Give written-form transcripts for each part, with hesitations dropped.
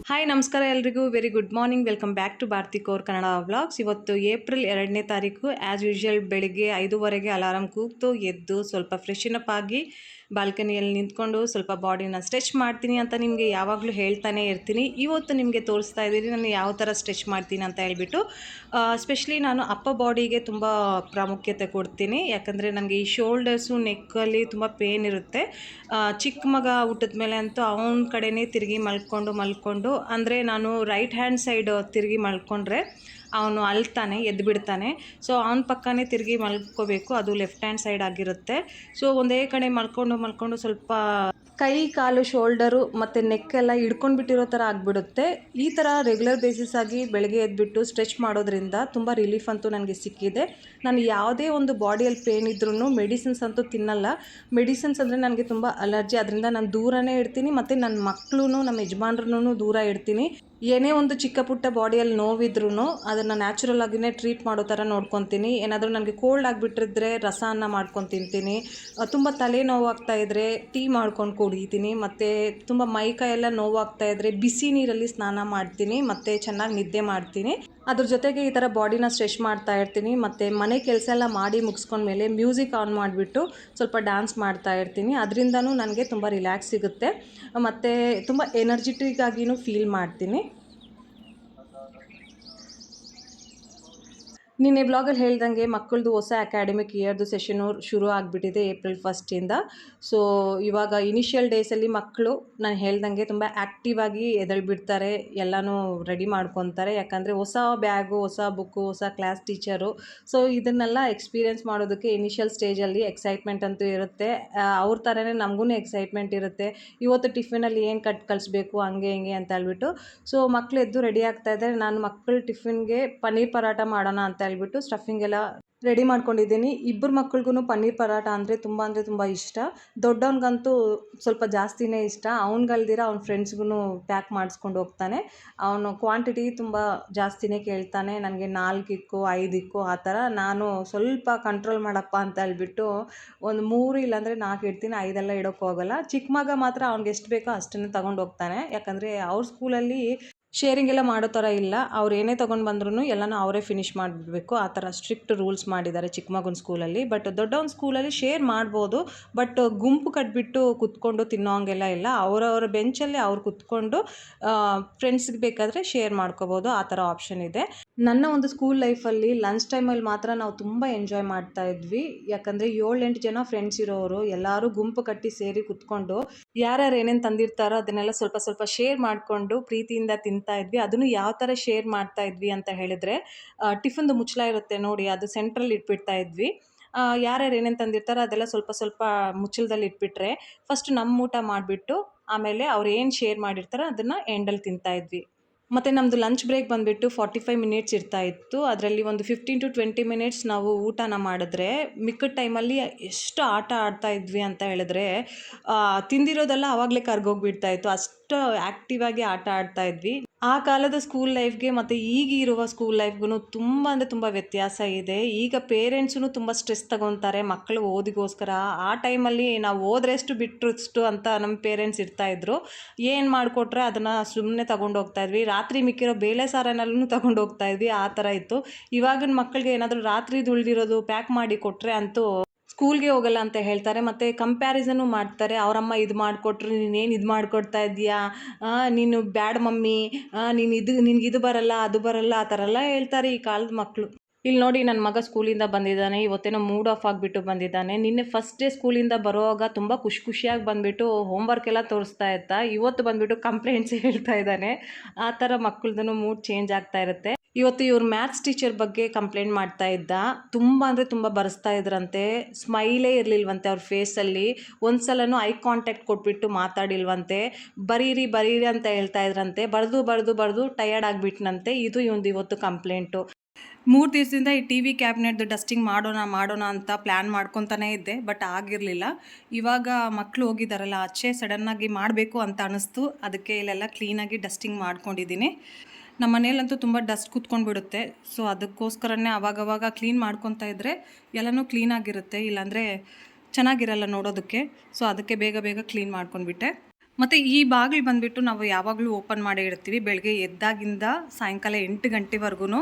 Hi ನಮಸ್ಕಾರ ಎಲ್ರಿಗೂ very good morning. Welcome back to Bharati Kaur Kannada vlogs. ಇವತ್ತು ಏಪ್ರಿಲ್ 2ನೇ ತಾರೀಕು. ಆ್ಯಸ್ ಯೂಶುವಲ್ ಬೆಳಿಗ್ಗೆ 5:30ಗೆ ಅಲಾರಾಮ್ ಕೂಗ್ತು ಎದ್ದು ಸ್ವಲ್ಪ ಫ್ರೆಶನ್ ಅಪ್ ಆಗಿ ಬಾಲ್ಕನಿಯಲ್ಲಿ ನಿಂತ್ಕೊಂಡು ಸ್ವಲ್ಪ ಬಾಡಿನ ಸ್ಟ್ರೆಚ್ ಮಾಡ್ತೀನಿ ಅಂತ ನಿಮಗೆ ಯಾವಾಗಲೂ ಹೇಳ್ತಾನೆ ಇರ್ತೀನಿ. ಇವತ್ತು ನಿಮಗೆ ತೋರಿಸ್ತಾ ಇದ್ದೀನಿ ನಾನು ಯಾವ ಥರ ಸ್ಟ್ರೆಚ್ ಮಾಡ್ತೀನಿ ಅಂತ ಹೇಳ್ಬಿಟ್ಟು. ಸ್ಪೆಷಲಿ ನಾನು ಅಪ್ಪರ್ ಬಾಡಿಗೆ ತುಂಬ ಪ್ರಾಮುಖ್ಯತೆ ಕೊಡ್ತೀನಿ. ಯಾಕಂದರೆ ನನಗೆ ಈ ಶೋಲ್ಡರ್ಸು ನೆಕ್ಕಲ್ಲಿ ತುಂಬ ಪೇನ್ ಇರುತ್ತೆ. ಚಿಕ್ಕ ಮಗ ಹುಟ್ಟಿದ ಮೇಲೆ ಅಂತೂ ಅವನ ಕಡೆನೇ ತಿರುಗಿ ಮಲ್ಕೊಂಡು ಅಂದರೆ ನಾನು ರೈಟ್ ಹ್ಯಾಂಡ್ ಸೈಡ್ ತಿರುಗಿ ಮಲ್ಕೊಂಡ್ರೆ ಅವನು ಅಳ್ತಾನೆ, ಎದ್ದು ಬಿಡ್ತಾನೆ. ಸೊ ಅವನ ಪಕ್ಕನೇ ತಿರುಗಿ ಮಲ್ಕೋಬೇಕು, ಅದು ಲೆಫ್ಟ್ ಹ್ಯಾಂಡ್ ಸೈಡ್ ಆಗಿರುತ್ತೆ. ಸೊ ಒಂದೇ ಕಡೆ ಮಲ್ಕೊಂಡು ಸ್ವಲ್ಪ ಕೈ ಕಾಲು ಶೋಲ್ಡರು ಮತ್ತು ನೆಕ್ಕೆಲ್ಲ ಹಿಡ್ಕೊಂಡು ಬಿಟ್ಟಿರೋ ಥರ ಆಗಿಬಿಡುತ್ತೆ. ಈ ಥರ ರೆಗ್ಯುಲರ್ ಬೇಸಿಸ್ ಆಗಿ ಬೆಳಗ್ಗೆ ಎದ್ಬಿಟ್ಟು ಸ್ಟ್ರೆಚ್ ಮಾಡೋದ್ರಿಂದ ತುಂಬ ರಿಲೀಫ್ ಅಂತೂ ನನಗೆ ಸಿಕ್ಕಿದೆ. ನಾನು ಯಾವುದೇ ಒಂದು ಬಾಡಿಯಲ್ಲಿ ಪೇನ್ ಇದ್ರೂ ಮೆಡಿಸಿನ್ಸ್ ಅಂತೂ ತಿನ್ನಲ್ಲ. ಮೆಡಿಸಿನ್ಸ್ ಅಂದರೆ ನನಗೆ ತುಂಬ ಅಲರ್ಜಿ, ಅದರಿಂದ ನಾನು ದೂರನೇ ಇಡ್ತೀನಿ. ಮತ್ತು ನನ್ನ ಮಕ್ಕಳು ನಮ್ಮ ಯಜಮಾನ್ರೂ ದೂರ ಇಡ್ತೀನಿ. ಏನೇ ಒಂದು ಚಿಕ್ಕ ಪುಟ್ಟ ಬಾಡಿಯಲ್ಲಿ ನೋವಿದ್ರೂ ಅದನ್ನು ನ್ಯಾಚುರಲ್ ಆಗಿಯೇ ಟ್ರೀಟ್ ಮಾಡೋ ಥರ ನೋಡ್ಕೊತೀನಿ. ಏನಾದರೂ ನನಗೆ ಕೋಲ್ಡ್ ಆಗಿಬಿಟ್ಟಿದ್ರೆ ರಸನ ಮಾಡ್ಕೊಂಡು ತಿಂತೀನಿ. ತುಂಬ ತಲೆ ನೋವಾಗ್ತಾ ಇದ್ದರೆ ಟೀ ಮಾಡ್ಕೊಂಡು ಕುಡಿತೀನಿ. ಮತ್ತು ತುಂಬ ಮೈಕೈಯೆಲ್ಲ ನೋವಾಗ್ತಾ ಇದ್ದರೆ ಬಿಸಿ ನೀರಲ್ಲಿ ಸ್ನಾನ ಮಾಡ್ತೀನಿ ಮತ್ತು ಚೆನ್ನಾಗಿ ನಿದ್ದೆ ಮಾಡ್ತೀನಿ. ಅದ್ರ ಜೊತೆಗೆ ಈ ಥರ ಬಾಡಿನ ಸ್ಟ್ರೆಚ್ ಮಾಡ್ತಾ ಇರ್ತೀನಿ. ಮತ್ತು ಮನೆ ಕೆಲಸ ಎಲ್ಲ ಮಾಡಿ ಮುಗಿಸ್ಕೊಂಡ್ಮೇಲೆ ಮ್ಯೂಸಿಕ್ ಆನ್ ಮಾಡಿಬಿಟ್ಟು ಸ್ವಲ್ಪ ಡ್ಯಾನ್ಸ್ ಮಾಡ್ತಾ ಇರ್ತೀನಿ. ಅದರಿಂದನೂ ನನಗೆ ತುಂಬ ರಿಲ್ಯಾಕ್ಸ್ ಸಿಗುತ್ತೆ ಮತ್ತು ತುಂಬ ಎನರ್ಜಿಟಿಕ್ ಆಗಿಯೂ ಫೀಲ್ ಮಾಡ್ತೀನಿ. ನಿನ್ನೆ ಬ್ಲಾಗಲ್ಲಿ ಹೇಳ್ದಂಗೆ ಮಕ್ಕಳದು ಹೊಸ ಅಕಾಡೆಮಿಕ್ ಇಯರ್ದು ಸೆಷನು ಶುರು ಆಗಿಬಿಟ್ಟಿದೆ ಏಪ್ರಿಲ್ 1 ಸೊ ಇವಾಗ ಇನಿಷಿಯಲ್ ಡೇಸಲ್ಲಿ ಮಕ್ಕಳು ನಾನು ಹೇಳ್ದಂಗೆ ತುಂಬ ಆ್ಯಕ್ಟಿವ್ ಆಗಿ ಎದ್ದೇಳ್ಬಿಡ್ತಾರೆ, ಎಲ್ಲನೂ ರೆಡಿ ಮಾಡ್ಕೊತಾರೆ. ಯಾಕಂದರೆ ಹೊಸ ಬ್ಯಾಗು, ಹೊಸ ಬುಕ್ಕು, ಹೊಸ ಕ್ಲಾಸ್ ಟೀಚರು. ಸೊ ಇದನ್ನೆಲ್ಲ ಎಕ್ಸ್ಪೀರಿಯೆನ್ಸ್ ಮಾಡೋದಕ್ಕೆ ಇನಿಷಿಯಲ್ ಸ್ಟೇಜಲ್ಲಿ ಎಕ್ಸೈಟ್ಮೆಂಟ್ ಅಂತೂ ಇರುತ್ತೆ. ಅವ್ರ ಥರನೇ ನಮಗೂ ಎಕ್ಸೈಟ್ಮೆಂಟ್ ಇರುತ್ತೆ. ಇವತ್ತು ಟಿಫಿನಲ್ಲಿ ಏನು ಕಳಿಸ್ಬೇಕು ಹಂಗೆ ಹಿಂಗೆ ಅಂತ ಹೇಳ್ಬಿಟ್ಟು. ಸೊ ಮಕ್ಕಳು ಎದ್ದು ರೆಡಿ ಆಗ್ತಾ ಇದ್ದಾರೆ. ನಾನು ಮಕ್ಕಳು ಟಿಫಿನ್ಗೆ ಪನ್ನೀರ್ ಪರಾಟ ಮಾಡೋಣ ಅಂತ ಹೇಳ್ಬಿಟ್ಟು ಸ್ಟಫಿಂಗ್ ಎಲ್ಲ ರೆಡಿ ಮಾಡ್ಕೊಂಡಿದ್ದೀನಿ. ಇಬ್ಬರು ಮಕ್ಳಿಗೂ ಪನ್ನೀರ್ ಪರಾಟ ಅಂದರೆ ತುಂಬ ಇಷ್ಟ. ದೊಡ್ಡವನಿಗಂತೂ ಸ್ವಲ್ಪ ಜಾಸ್ತಿನೇ ಇಷ್ಟ. ಅವ್ನಿಗಲ್ದಿರ ಅವ್ನ ಫ್ರೆಂಡ್ಸ್ಗೂ ಪ್ಯಾಕ್ ಮಾಡಿಸ್ಕೊಂಡು ಹೋಗ್ತಾನೆ. ಅವನು ಕ್ವಾಂಟಿಟಿ ತುಂಬ ಜಾಸ್ತಿನೇ ಕೇಳ್ತಾನೆ, ನನಗೆ 4 ಇಕ್ಕು 5 ಇಕ್ಕು ಆ ಥರ. ನಾನು ಸ್ವಲ್ಪ ಕಂಟ್ರೋಲ್ ಮಾಡಪ್ಪ ಅಂತ ಹೇಳ್ಬಿಟ್ಟು ಒಂದು 3 ಇಲ್ಲಾಂದರೆ 4 ಇಡ್ತೀನಿ, 5 ಇಡೋಕ್ಕೆ ಹೋಗಲ್ಲ. ಚಿಕ್ಕ ಮಗ ಮಾತ್ರ ಅವ್ನಿಗೆ ಎಷ್ಟು ಬೇಕೋ ಅಷ್ಟನ್ನು ತೊಗೊಂಡು ಹೋಗ್ತಾನೆ. ಯಾಕಂದರೆ ಅವ್ರ ಸ್ಕೂಲಲ್ಲಿ ಶೇರಿಂಗ್ ಎಲ್ಲ ಮಾಡೋ ಥರ ಇಲ್ಲ. ಅವ್ರು ಏನೇ ತೊಗೊಂಡು ಬಂದ್ರೂ ಎಲ್ಲನೂ ಅವರೇ ಫಿನಿಷ್ ಮಾಡಿಬಿಡ್ಬೇಕು, ಆ ಥರ ಸ್ಟ್ರಿಕ್ಟ್ ರೂಲ್ಸ್ ಮಾಡಿದ್ದಾರೆ ಚಿಕ್ಕ ಮಗನ ಸ್ಕೂಲಲ್ಲಿ. ಬಟ್ ದೊಡ್ಡವನ ಸ್ಕೂಲಲ್ಲಿ ಶೇರ್ ಮಾಡ್ಬೋದು, ಬಟ್ ಗುಂಪು ಕಟ್ಬಿಟ್ಟು ಕುತ್ಕೊಂಡು ತಿನ್ನೋ ಹಂಗೆಲ್ಲ ಇಲ್ಲ. ಅವರವರ ಬೆಂಚಲ್ಲಿ ಅವ್ರು ಕುತ್ಕೊಂಡು ಫ್ರೆಂಡ್ಸ್ಗೆ ಬೇಕಾದರೆ ಶೇರ್ ಮಾಡ್ಕೋಬೋದು, ಆ ಥರ ಆಪ್ಷನ್ ಇದೆ. ನನ್ನ ಒಂದು ಸ್ಕೂಲ್ ಲೈಫಲ್ಲಿ ಲಂಚ್ ಟೈಮಲ್ಲಿ ಮಾತ್ರ ನಾವು ತುಂಬ ಎಂಜಾಯ್ ಮಾಡ್ತಾ ಇದ್ವಿ. ಯಾಕಂದರೆ 7-8 ಜನ ಫ್ರೆಂಡ್ಸ್ ಇರೋರು ಎಲ್ಲರೂ ಗುಂಪು ಕಟ್ಟಿ ಸೇರಿ ಕುತ್ಕೊಂಡು ಯಾರ್ಯಾರು ಏನೇನು ತಂದಿರ್ತಾರೋ ಅದನ್ನೆಲ್ಲ ಸ್ವಲ್ಪ ಶೇರ್ ಮಾಡಿಕೊಂಡು ಪ್ರೀತಿಯಿಂದ ತಿಂತಾ ಇದ್ವಿ. ಅದನ್ನು ಯಾವ ಥರ ಶೇರ್ ಮಾಡ್ತಾ ಇದ್ವಿ ಅಂತ ಹೇಳಿದ್ರೆ, ಟಿಫನ್ದು ಮುಚ್ಚಳ ಇರುತ್ತೆ ನೋಡಿ, ಅದು ಸೆಂಟ್ರಲ್ಲಿ ಇಟ್ಬಿಡ್ತಾ ಇದ್ವಿ. ಯಾರ್ಯಾರು ಏನೇನು ತಂದಿರ್ತಾರೋ ಅದೆಲ್ಲ ಸ್ವಲ್ಪ ಮುಚ್ಚಳದಲ್ಲಿ ಇಟ್ಬಿಟ್ರೆ ಫಸ್ಟ್ ನಮ್ಮ ಊಟ ಮಾಡಿಬಿಟ್ಟು ಆಮೇಲೆ ಅವ್ರು ಏನು ಶೇರ್ ಮಾಡಿರ್ತಾರೋ ಅದನ್ನು ಎಂಡಲ್ಲಿ ತಿಂತಾ ಇದ್ವಿ. ಮತ್ತು ನಮ್ಮದು ಲಂಚ್ ಬ್ರೇಕ್ ಬಂದುಬಿಟ್ಟು 45 ಮಿನಿಟ್ಸ್ ಇರ್ತಾಯಿತ್ತು. ಅದರಲ್ಲಿ ಒಂದು 15 to 20 ಮಿನಿಟ್ಸ್ ನಾವು ಊಟನ ಮಾಡಿದ್ರೆ ಮಿಕ್ಕಿದ ಟೈಮಲ್ಲಿ ಎಷ್ಟು ಆಟ ಆಡ್ತಾ ಇದ್ವಿ ಅಂತ ಹೇಳಿದ್ರೆ, ತಿಂದಿರೋದೆಲ್ಲ ಆವಾಗಲೇ ಕರ್ಗೋಗ್ಬಿಡ್ತಾಯಿತ್ತು, ಅಷ್ಟು ಆ್ಯಕ್ಟಿವ್ ಆಗಿ ಆಟ ಆಡ್ತಾ ಇದ್ವಿ. ಆ ಕಾಲದ ಸ್ಕೂಲ್ ಲೈಫ್ಗೆ ಮತ್ತು ಈಗಿರುವ ಸ್ಕೂಲ್ ಲೈಫ್ಗೂ ತುಂಬ ಅಂದರೆ ತುಂಬ ವ್ಯತ್ಯಾಸ ಇದೆ. ಈಗ ಪೇರೆಂಟ್ಸೂ ತುಂಬ ಸ್ಟ್ರೆಸ್ ತಗೊತಾರೆ ಮಕ್ಕಳು ಓದಿಗೋಸ್ಕರ. ಆ ಟೈಮಲ್ಲಿ ನಾವು ಓದ್ರೆಷ್ಟು ಬಿಟ್ಟರಷ್ಟು ಅಂತ ನಮ್ಮ ಪೇರೆಂಟ್ಸ್ ಇರ್ತಾಯಿದ್ರು. ಏನು ಮಾಡಿಕೊಟ್ರೆ ಅದನ್ನು ಸುಮ್ಮನೆ ತೊಗೊಂಡೋಗ್ತಾಯಿದ್ವಿ. ರಾತ್ರಿ ಮಿಕ್ಕಿರೋ ಬೇಳೆ ಸಾರನೆಲ್ಲೂ ತೊಗೊಂಡೋಗ್ತಾಯಿದ್ವಿ, ಆ ಥರ ಇತ್ತು. ಇವಾಗಿನ ಮಕ್ಕಳಿಗೆ ಏನಾದರೂ ರಾತ್ರಿದು ಉಳಿದಿರೋದು ಪ್ಯಾಕ್ ಮಾಡಿ ಕೊಟ್ಟರೆ ಅಂತೂ ಸ್ಕೂಲ್ಗೆ ಹೋಗಲ್ಲ ಅಂತ ಹೇಳ್ತಾರೆ. ಮತ್ತು ಕಂಪ್ಯಾರಿಸನ್ನು ಮಾಡ್ತಾರೆ. ಅವರಮ್ಮ ಇದು ಮಾಡಿಕೊಟ್ರು, ನೀನೇನು ಇದು ಮಾಡಿಕೊಡ್ತಾ ಇದೀಯಾ, ನೀನು ಬ್ಯಾಡ್ ಮಮ್ಮಿ, ನಿನಗೆ ಇದು ಬರಲ್ಲ ಅದು ಬರಲ್ಲ, ಆ ಥರ ಎಲ್ಲ ಹೇಳ್ತಾರೆ ಈ ಕಾಲದ ಮಕ್ಕಳು. ಇಲ್ಲಿ ನೋಡಿ, ನನ್ನ ಮಗ ಸ್ಕೂಲಿಂದ ಬಂದಿದ್ದಾನೆ. ಇವತ್ತೇನೋ ಮೂಡ್ ಆಫ್ ಆಗಿಬಿಟ್ಟು ಬಂದಿದ್ದಾನೆ. ನಿನ್ನೆ ಫಸ್ಟ್ ಡೇ ಸ್ಕೂಲಿಂದ ಬರುವಾಗ ತುಂಬ ಖುಷಿಯಾಗಿ ಬಂದುಬಿಟ್ಟು ಹೋಮ್ವರ್ಕ್ ಎಲ್ಲ ತೋರಿಸ್ತಾ ಇರ್ತಾ, ಇವತ್ತು ಬಂದುಬಿಟ್ಟು ಕಂಪ್ಲೇಂಟ್ಸ್ ಹೇಳ್ತಾ ಇದ್ದಾನೆ. ಆ ಥರ ಮಕ್ಕಳದ್ದು ಮೂಡ್ ಚೇಂಜ್ ಆಗ್ತಾ ಇರುತ್ತೆ. ಇವತ್ತು ಇವ್ರ ಮ್ಯಾಥ್ಸ್ ಟೀಚರ್ ಬಗ್ಗೆ ಕಂಪ್ಲೇಂಟ್ ಮಾಡ್ತಾ ಇದ್ದ. ತುಂಬ ಅಂದರೆ ತುಂಬ ಬರೆಸ್ತಾ ಇದ್ರಂತೆ, ಸ್ಮೈಲೇ ಇರಲಿಲ್ವಂತೆ ಅವ್ರ ಫೇಸಲ್ಲಿ. ಒಂದು ಸಲನೂ ಐ ಕಾಂಟ್ಯಾಕ್ಟ್ ಕೊಟ್ಬಿಟ್ಟು ಮಾತಾಡಿಲ್ವಂತೆ. ಬರೀರಿ ಅಂತ ಹೇಳ್ತಾ ಇದ್ರಂತೆ. ಬರೆದು ಟಯರ್ಡ್ ಆಗಿಬಿಟ್ನಂತೆ. ಇದು ಇವತ್ತು ಕಂಪ್ಲೇಂಟು. 3 ದಿವಸದಿಂದ ಈ ಟಿ ವಿ ಕ್ಯಾಬಿನೆಟ್ದು ಡಸ್ಟಿಂಗ್ ಮಾಡೋಣ ಅಂತ ಪ್ಲ್ಯಾನ್ ಮಾಡ್ಕೊತಾನೇ ಇದ್ದೆ, ಬಟ್ ಆಗಿರಲಿಲ್ಲ. ಇವಾಗ ಮಕ್ಕಳು ಹೋಗಿದ್ದಾರಲ್ಲ ಆಚೆ, ಸಡನ್ನಾಗಿ ಮಾಡಬೇಕು ಅಂತ ಅನ್ನಿಸ್ತು. ಅದಕ್ಕೆ ಇಲ್ಲೆಲ್ಲ ಕ್ಲೀನಾಗಿ ಡಸ್ಟಿಂಗ್ ಮಾಡ್ಕೊಂಡಿದ್ದೀನಿ. ನಮ್ಮ ಮನೇಲಂತೂ ತುಂಬ ಡಸ್ಟ್ ಕೂತ್ಕೊಂಡ್ಬಿಡುತ್ತೆ. ಸೊ ಅದಕ್ಕೋಸ್ಕರನೇ ಅವಾಗವಾಗ ಕ್ಲೀನ್ ಮಾಡ್ಕೊತಾ ಇದ್ದರೆ ಎಲ್ಲನೂ ಕ್ಲೀನಾಗಿರುತ್ತೆ, ಇಲ್ಲಾಂದರೆ ಚೆನ್ನಾಗಿರಲ್ಲ ನೋಡೋದಕ್ಕೆ. ಸೊ ಅದಕ್ಕೆ ಬೇಗ ಕ್ಲೀನ್ ಮಾಡ್ಕೊಂಡ್ಬಿಟ್ಟೆ. ಮತ್ತು ಈ ಬಾಗಿಲು ಬಂದುಬಿಟ್ಟು ನಾವು ಯಾವಾಗಲೂ ಓಪನ್ ಮಾಡೇ ಇಡ್ತೀವಿ. ಬೆಳಗ್ಗೆ ಎದ್ದಾಗಿಂದ ಸಾಯಂಕಾಲ 8 ಗಂಟೆವರೆಗೂ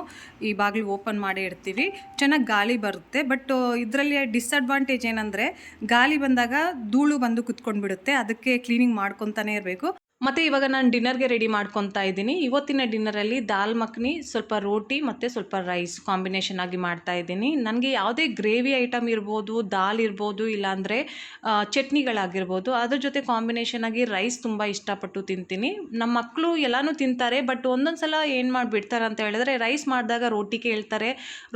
ಈ ಬಾಗಿಲು ಓಪನ್ ಮಾಡೇ ಇಡ್ತೀವಿ. ಚೆನ್ನಾಗಿ ಗಾಳಿ ಬರುತ್ತೆ. ಬಟ್ ಇದರಲ್ಲಿ ಡಿಸ್ಅಡ್ವಾಂಟೇಜ್ ಏನಂದರೆ ಗಾಳಿ ಬಂದಾಗ ಧೂಳು ಬಂದು ಕುತ್ಕೊಂಡು ಬಿಡುತ್ತೆ. ಅದಕ್ಕೆ ಕ್ಲೀನಿಂಗ್ ಮಾಡ್ಕೊತಾನೆ ಇರಬೇಕು. ಮತ್ತು ಇವಾಗ ನಾನು ಡಿನ್ನರ್ಗೆ ರೆಡಿ ಮಾಡ್ಕೊತಾ ಇದ್ದೀನಿ. ಇವತ್ತಿನ ಡಿನ್ನರಲ್ಲಿ ದಾಲ್ ಮಖನಿ, ಸ್ವಲ್ಪ ರೋಟಿ ಮತ್ತು ಸ್ವಲ್ಪ ರೈಸ್ ಕಾಂಬಿನೇಷನ್ ಆಗಿ ಮಾಡ್ತಾ ಇದ್ದೀನಿ. ನನಗೆ ಯಾವುದೇ ಗ್ರೇವಿ ಐಟಮ್ ಇರ್ಬೋದು, ದಾಲ್ ಇರ್ಬೋದು, ಇಲ್ಲಾಂದರೆ ಚಟ್ನಿಗಳಾಗಿರ್ಬೋದು, ಅದ್ರ ಜೊತೆ ಕಾಂಬಿನೇಷನ್ ಆಗಿ ರೈಸ್ ತುಂಬ ಇಷ್ಟಪಟ್ಟು ತಿಂತೀನಿ. ನಮ್ಮ ಮಕ್ಕಳು ಎಲ್ಲನೂ ತಿಂತಾರೆ. ಬಟ್ ಒಂದೊಂದು ಸಲ ಏನು ಮಾಡಿಬಿಡ್ತಾರೆ ಅಂತ ಹೇಳಿದ್ರೆ, ರೈಸ್ ಮಾಡಿದಾಗ ರೋಟಿ ಕೇಳ್ತಾರೆ,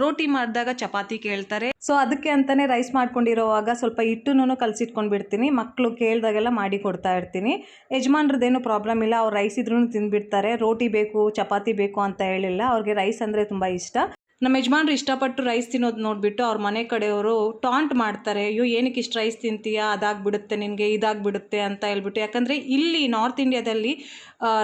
ರೋಟಿ ಮಾಡಿದಾಗ ಚಪಾತಿ ಕೇಳ್ತಾರೆ. ಸೊ ಅದಕ್ಕೆ ಅಂತಲೇ ರೈಸ್ ಮಾಡ್ಕೊಂಡಿರೋವಾಗ ಸ್ವಲ್ಪ ಹಿಟ್ಟನ್ನು ಕಲಸಿಟ್ಕೊಂಡು ಬಿಡ್ತೀನಿ. ಮಕ್ಕಳು ಕೇಳಿದಾಗೆಲ್ಲ ಮಾಡಿ ಕೊಡ್ತಾ ಇರ್ತೀನಿ. ಯಜಮಾನ್ರದ್ದೇನು ಪ್ರಾಬ್ಲಮ್ ಇಲ್ಲ, ಅವ್ರು ರೈಸ್ ಇದ್ರೂ ತಿಂದುಬಿಡ್ತಾರೆ. ರೋಟಿ ಬೇಕು, ಚಪಾತಿ ಬೇಕು ಅಂತ ಹೇಳಿಲ್ಲ. ಅವ್ರಿಗೆ ರೈಸ್ ಅಂದರೆ ತುಂಬ ಇಷ್ಟ. ನಮ್ಮ ಯಜಮಾನ್ರು ಇಷ್ಟಪಟ್ಟು ರೈಸ್ ತಿನ್ನೋದು ನೋಡಿಬಿಟ್ಟು ಅವ್ರ ಮನೆ ಕಡೆಯವರು ಟಾಂಟ್ ಮಾಡ್ತಾರೆ. ಅಯ್ಯೋ ಏನಕ್ಕೆ ಇಷ್ಟು ರೈಸ್ ತಿಂತೀಯಾ, ಅದಾಗ್ಬಿಡುತ್ತೆ ನಿನಗೆ, ಇದಾಗ್ಬಿಡುತ್ತೆ ಅಂತ ಹೇಳ್ಬಿಟ್ಟು. ಯಾಕಂದರೆ ಇಲ್ಲಿ ನಾರ್ತ್ ಇಂಡಿಯಾದಲ್ಲಿ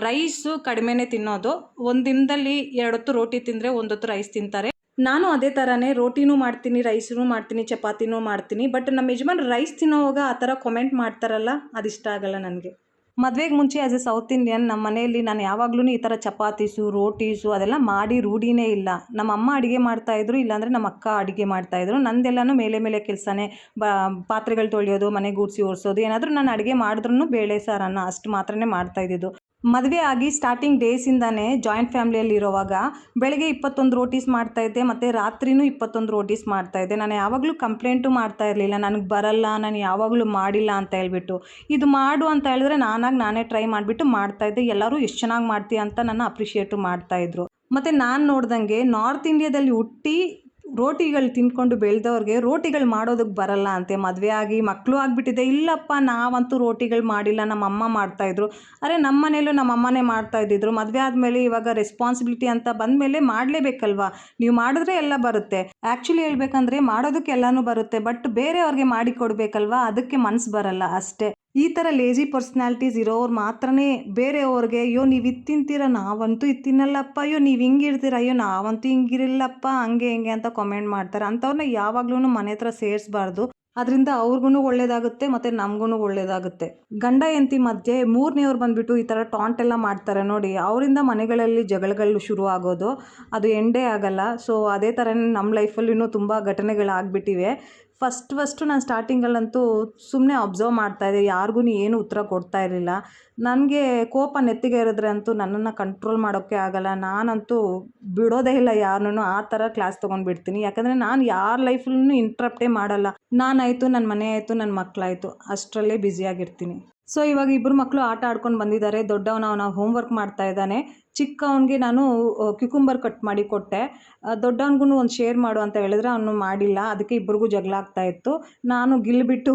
ರೈಸು ಕಡಿಮೆನೇ ತಿನ್ನೋದು. ಒಂದು ದಿನದಲ್ಲಿ 2 ಹೊತ್ತು ರೋಟಿ ತಿಂದರೆ 1 ಹೊತ್ತು ರೈಸ್ ತಿಂತಾರೆ. ನಾನು ಅದೇ ಥರನೇ ರೋಟಿನೂ ಮಾಡ್ತೀನಿ, ರೈಸೂ ಮಾಡ್ತೀನಿ, ಚಪಾತಿನೂ ಮಾಡ್ತೀನಿ. ಬಟ್ ನಮ್ಮ ಯಜಮಾನ್ ರೈಸ್ ತಿನ್ನೋವಾಗ ಆ ಥರ ಕಮೆಂಟ್ ಮಾಡ್ತಾರಲ್ಲ, ಅದಿಷ್ಟ ಆಗಲ್ಲ ನನಗೆ. ಮದುವೆಗೆ ಮುಂಚೆ ಆ್ಯಸ್ ಎ ಸೌತ್ ಇಂಡಿಯನ್ ನಮ್ಮ ಮನೆಯಲ್ಲಿ ನಾನು ಯಾವಾಗ್ಲೂ ಈ ಥರ ಚಪಾತೀಸು, ರೋಟೀಸು ಅದೆಲ್ಲ ಮಾಡಿ ರೂಢಿನೇ ಇಲ್ಲ. ನಮ್ಮ ಅಮ್ಮ ಅಡುಗೆ ಮಾಡ್ತಾಯಿದ್ರು, ಇಲ್ಲಾಂದರೆ ನಮ್ಮ ಅಕ್ಕ ಅಡುಗೆ ಮಾಡ್ತಾಯಿದ್ರು. ನಂದೆಲ್ಲನೂ ಮೇಲೆ ಕೆಲಸನೇ. ಪಾತ್ರೆಗಳು ತೊಳೆಯೋದು, ಮನೆ ಗೂಡಿಸಿ ಒರೆಸೋದು, ಏನಾದರೂ ನಾನು ಅಡುಗೆ ಮಾಡಿದ್ರೂ ಬೇಳೆ ಸಾರನ್ನ ಅಷ್ಟು ಮಾತ್ರನೇ ಮಾಡ್ತಾಯಿದ್ದಿದ್ದು. ಮದುವೆ ಆಗಿ ಸ್ಟಾರ್ಟಿಂಗ್ ಡೇಸಿಂದಾನೇ ಜಾಯಿಂಟ್ ಫ್ಯಾಮಿಲಿಯಲ್ಲಿ ಇರೋವಾಗ ಬೆಳಗ್ಗೆ 21 ರೋಟೀಸ್ ಮಾಡ್ತಾಯಿದ್ದೆ, ಮತ್ತು ರಾತ್ರಿನೂ 21 ರೋಟೀಸ್ ಮಾಡ್ತಾಯಿದ್ದೆ. ನಾನು ಯಾವಾಗಲೂ ಕಂಪ್ಲೇಂಟು ಮಾಡ್ತಾ ಇರಲಿಲ್ಲ, ನನಗೆ ಬರಲ್ಲ, ನಾನು ಯಾವಾಗಲೂ ಮಾಡಿಲ್ಲ ಅಂತ ಹೇಳ್ಬಿಟ್ಟು. ಇದು ಮಾಡು ಅಂತ ಹೇಳಿದ್ರೆ ನಾನೇ ಟ್ರೈ ಮಾಡಿಬಿಟ್ಟು ಮಾಡ್ತಾಯಿದ್ದೆ. ಎಲ್ಲರೂ ಎಷ್ಟು ಚೆನ್ನಾಗಿ ಮಾಡ್ತೀಯ ಅಂತ ನನ್ನ ಅಪ್ರಿಷಿಯೇಟು ಮಾಡ್ತಾಯಿದ್ರು. ಮತ್ತು ನಾನು ನೋಡ್ದಂಗೆ ನಾರ್ತ್ ಇಂಡಿಯಾದಲ್ಲಿ ಹುಟ್ಟಿ ರೋಟಿಗಳು ತಿಂದ್ಕೊಂಡು ಬೆಳೆದವ್ರಿಗೆ ರೋಟಿಗಳು ಮಾಡೋದಕ್ಕೆ ಬರಲ್ಲ ಅಂತೆ. ಮದುವೆ ಆಗಿ ಮಕ್ಕಳು ಆಗಿಬಿಟ್ಟಿದೆ. ಇಲ್ಲಪ್ಪ ನಾವಂತೂ ರೋಟಿಗಳು ಮಾಡಿಲ್ಲ, ನಮ್ಮ ಅಮ್ಮ ಮಾಡ್ತಾಯಿದ್ರು. ಅರೆ ನಮ್ಮ ಮನೇಲೂ ನಮ್ಮ ಅಮ್ಮನೇ ಮಾಡ್ತಾಯಿದ್ದಿದ್ರು. ಮದುವೆ ಆದಮೇಲೆ ಇವಾಗ ರೆಸ್ಪಾನ್ಸಿಬಿಲಿಟಿ ಅಂತ ಬಂದಮೇಲೆ ಮಾಡಲೇಬೇಕಲ್ವಾ. ನೀವು ಮಾಡಿದ್ರೆ ಎಲ್ಲ ಬರುತ್ತೆ. ಆ್ಯಕ್ಚುಲಿ ಹೇಳ್ಬೇಕಂದ್ರೆ ಮಾಡೋದಕ್ಕೆ ಎಲ್ಲನೂ ಬರುತ್ತೆ, ಬಟ್ ಬೇರೆಯವ್ರಿಗೆ ಮಾಡಿ ಕೊಡಬೇಕಲ್ವಾ, ಅದಕ್ಕೆ ಮನಸ್ಸು ಬರಲ್ಲ ಅಷ್ಟೇ. ಈ ಥರ ಲೇಜಿ ಪರ್ಸ್ನಾಲಿಟೀಸ್ ಇರೋರು ಮಾತ್ರನೇ ಬೇರೆಯವ್ರಿಗೆ ಅಯ್ಯೋ ನೀವು ಇದು ತಿಂತೀರ, ನಾವಂತೂ ಇದು ತಿನ್ನಲ್ಲಪ್ಪ, ಅಯ್ಯೋ ನೀವು ಹಿಂಗಿರ್ತೀರ, ಅಯ್ಯೋ ನಾವಂತೂ ಹಿಂಗಿರಲ್ಲಪ್ಪ, ಹಂಗೆ ಹಿಂಗೆ ಅಂತ ಕಾಮೆಂಟ್ ಮಾಡ್ತಾರೆ. ಅಂಥವ್ರನ್ನ ಯಾವಾಗ್ಲೂ ಮನೆ ಹತ್ರ ಸೇರಿಸಬಾರ್ದು. ಅದರಿಂದ ಅವ್ರಿಗೂ ಒಳ್ಳೇದಾಗುತ್ತೆ ಮತ್ತು ನಮಗೂ ಒಳ್ಳೇದಾಗುತ್ತೆ. ಗಂಡ ಹೆಂಡತಿ ಮಧ್ಯೆ 3ನೇವ್ರು ಬಂದುಬಿಟ್ಟು ಈ ಥರ ಟಾಂಟ್ ಎಲ್ಲ ಮಾಡ್ತಾರೆ ನೋಡಿ, ಅವರಿಂದ ಮನೆಗಳಲ್ಲಿ ಜಗಳಗಳು ಶುರು ಆಗೋದು, ಅದು ಎಂಡೇ ಆಗಲ್ಲ. ಸೊ ಅದೇ ಥರನೇ ನಮ್ಮ ಲೈಫಲ್ಲಿನೂ ತುಂಬ ಘಟನೆಗಳಾಗ್ಬಿಟ್ಟಿವೆ. ಫಸ್ಟು ನಾನು ಸ್ಟಾರ್ಟಿಂಗಲ್ಲಂತೂ ಸುಮ್ಮನೆ ಅಬ್ಸರ್ವ್ ಮಾಡ್ತಾಯಿದ್ದೆ, ಯಾರಿಗೂ ಏನು ಉತ್ತರ ಕೊಡ್ತಾ ಇರಲಿಲ್ಲ. ನನಗೆ ಕೋಪ ನೆತ್ತಿಗೆ ಏರಿದ್ರೆ ಅಂತೂ ನನ್ನನ್ನು ಕಂಟ್ರೋಲ್ ಮಾಡೋಕ್ಕೆ ಆಗಲ್ಲ. ನಾನಂತೂ ಬಿಡೋದೇ ಇಲ್ಲ ಯಾರನ್ನೂ, ಆ ಥರ ಕ್ಲಾಸ್ ತೊಗೊಂಡ್ಬಿಡ್ತೀನಿ. ಯಾಕಂದರೆ ನಾನು ಯಾರ ಲೈಫಲ್ಲೂ ಇಂಟ್ರಪ್ಟೇ ಮಾಡಲ್ಲ. ನಾನಾಯಿತು, ನನ್ನ ಮನೆ ಆಯಿತು, ನನ್ನ ಮಕ್ಕಳಾಯಿತು, ಅಷ್ಟರಲ್ಲೇ ಬ್ಯುಸಿಯಾಗಿರ್ತೀನಿ. ಸೊ ಇವಾಗ ಇಬ್ಬರು ಮಕ್ಕಳು ಆಟ ಆಡ್ಕೊಂಡು ಬಂದಿದ್ದಾರೆ. ದೊಡ್ಡವನ ಅವನ ಹೋಮ್ವರ್ಕ್ ಮಾಡ್ತಾ ಇದ್ದಾನೆ. ಚಿಕ್ಕವನಿಗೆ ನಾನು ಕ್ಯುಕುಂಬರ್ ಕಟ್ ಮಾಡಿ ಕೊಟ್ಟೆ. ದೊಡ್ಡವನಿಗೂ ಒಂದು ಶೇರ್ ಮಾಡು ಅಂತ ಹೇಳಿದ್ರೆ ಅವನು ಮಾಡಿಲ್ಲ. ಅದಕ್ಕೆ ಇಬ್ಬರಿಗೂ ಜಗಳ ಆಗ್ತಾಯಿತ್ತು. ನಾನು ಗಿಲ್ಬಿಟ್ಟು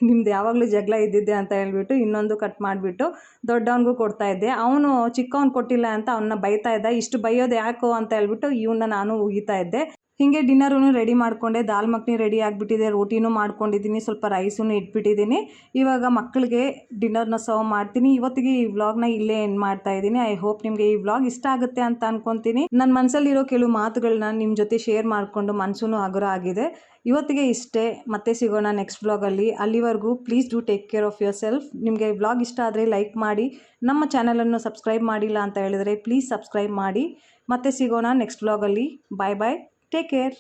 ನಿಮ್ದು ಯಾವಾಗಲೂ ಜಗಳ ಇದ್ದಿದ್ದೆ ಅಂತ ಹೇಳ್ಬಿಟ್ಟು ಇನ್ನೊಂದು ಕಟ್ ಮಾಡಿಬಿಟ್ಟು ದೊಡ್ಡವನಿಗೂ ಕೊಡ್ತಾಯಿದ್ದೆ. ಅವನು ಚಿಕ್ಕವನು ಕೊಟ್ಟಿಲ್ಲ ಅಂತ ಅವನ್ನ ಬೈತಾ ಇದ್ದ. ಇಷ್ಟು ಬೈಯೋದು ಯಾಕೋ ಅಂತ ಹೇಳ್ಬಿಟ್ಟು ಇವನ್ನ ನಾನು ಉಗಿತಾ ಇದ್ದೆ. ಹೀಗೆ ಡಿನ್ನರೂ ರೆಡಿ ಮಾಡಿಕೊಂಡೆ. ದಾಲ್ ಮಖನಿ ರೆಡಿ ಆಗಿಬಿಟ್ಟಿದೆ, ರೋಟಿನೂ ಮಾಡ್ಕೊಂಡಿದ್ದೀನಿ, ಸ್ವಲ್ಪ ರೈಸೂ ಇಟ್ಬಿಟ್ಟಿದ್ದೀನಿ. ಇವಾಗ ಮಕ್ಕಳಿಗೆ ಡಿನ್ನರ್ನ ಸರ್ವ್ ಮಾಡ್ತೀನಿ. ಇವತ್ತಿಗೆ ಈ ವ್ಲಾಗ್ನ ಇಲ್ಲೇ ಎಂಡ್ ಮಾಡ್ತಾ ಇದ್ದೀನಿ. ಐ ಹೋಪ್ ನಿಮಗೆ ಈ ವ್ಲಾಗ್ ಇಷ್ಟ ಆಗುತ್ತೆ ಅಂತ ಅನ್ಕೊತೀನಿ. ನನ್ನ ಮನಸ್ಸಲ್ಲಿರೋ ಕೆಲವು ಮಾತುಗಳನ್ನ ನಿಮ್ಮ ಜೊತೆ ಶೇರ್ ಮಾಡಿಕೊಂಡು ಮನಸ್ಸೂ ಹಗುರ ಆಗಿದೆ. ಇವತ್ತಿಗೆ ಇಷ್ಟೇ, ಮತ್ತೆ ಸಿಗೋಣ ನೆಕ್ಸ್ಟ್ ವ್ಲಾಗಲ್ಲಿ. ಅಲ್ಲಿವರೆಗೂ please do take care of your self. ನಿಮಗೆ ವ್ಲಾಗ್ ಇಷ್ಟ ಆದರೆ ಲೈಕ್ ಮಾಡಿ, ನಮ್ಮ ಚಾನಲನ್ನು ಸಬ್ಸ್ಕ್ರೈಬ್ ಮಾಡಿಲ್ಲ ಅಂತ ಹೇಳಿದರೆ ಪ್ಲೀಸ್ ಸಬ್ಸ್ಕ್ರೈಬ್ ಮಾಡಿ. ಮತ್ತೆ ಸಿಗೋಣ ನೆಕ್ಸ್ಟ್ ವ್ಲಾಗಲ್ಲಿ. ಬಾಯ್ ಬಾಯ್, ಟೇಕ್ ಕೇರ್.